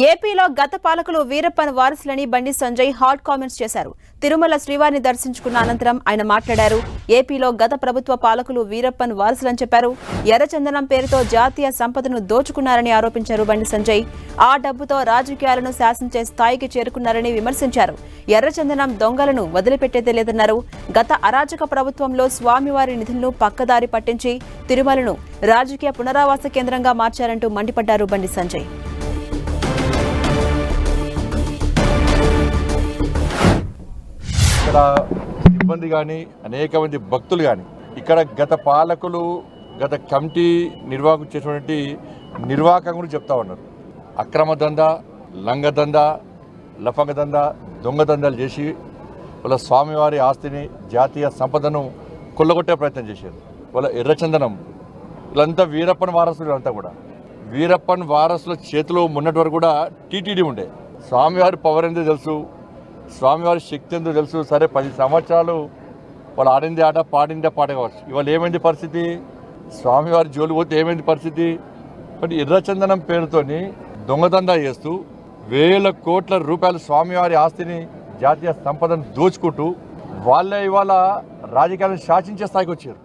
ఏపీలో గత పాలకులు వీరప్పన్ వారసులని బండి సంజయ్ హాట్ కామెంట్స్ చేశారు. తిరుమల శ్రీవారిని దర్శించుకున్న అనంతరం ఆయన మాట్లాడారు. ఏపీలో గత ప్రభుత్వ పాలకులు వీరప్పన్ వారసులని చెప్పారు. ఎర్రచందనం పేరుతో జాతీయ సంపదను దోచుకున్నారని ఆరోపించారు బండి సంజయ్. ఆ డబ్బుతో రాజకీయాలను శాసించే స్థాయికి చేరుకున్నారని విమర్శించారు. ఎర్రచందనం దొంగలను వదిలిపెట్టేదే లేదన్నారు. గత అరాచక ప్రభుత్వంలో స్వామివారి నిధులను పక్కదారి పట్టించి తిరుమలను రాజకీయ పునరావాస కేంద్రంగా మార్చారంటూ మండిపడ్డారు బండి సంజయ్. ఇక్కడ సిబ్బంది కానీ అనేక మంది భక్తులు కానీ ఇక్కడ గత పాలకులు గత కమిటీ నిర్వాహకులు చేసినటువంటి నిర్వాహకం గురించి చెప్తా ఉన్నారు. అక్రమ దందా, లంగ దందా, లఫంగ దందా, దొంగ దందాలు చేసి వాళ్ళ స్వామివారి ఆస్తిని జాతీయ సంపదను కొల్లగొట్టే ప్రయత్నం చేశారు. వాళ్ళ ఎర్రచందనం వీళ్ళంతా వీరప్పన్ వారసులు. అంతా కూడా వీరప్పన్ వారసుల చేతిలో ఉన్నటి వరకు కూడా టీటీడీ ఉండే. స్వామివారి పవర్ ఏందో తెలుసు, స్వామివారి శక్తి ఎందుకు తెలుసు. సరే 10 సంవత్సరాలు వాళ్ళు ఆడింది ఆట, పాడిందే పాట కావచ్చు. ఇవాళ ఏమైంది పరిస్థితి? స్వామివారి జోలు పోతే ఏమైంది పరిస్థితి? కానీ ఎర్రచందనం పేరుతోని దొంగదందా చేస్తూ వేల కోట్ల రూపాయల స్వామివారి ఆస్తిని జాతీయ సంపదను దోచుకుంటూ వాళ్ళే ఇవాళ రాజకీయాలను శాసించే స్థాయికి వచ్చారు.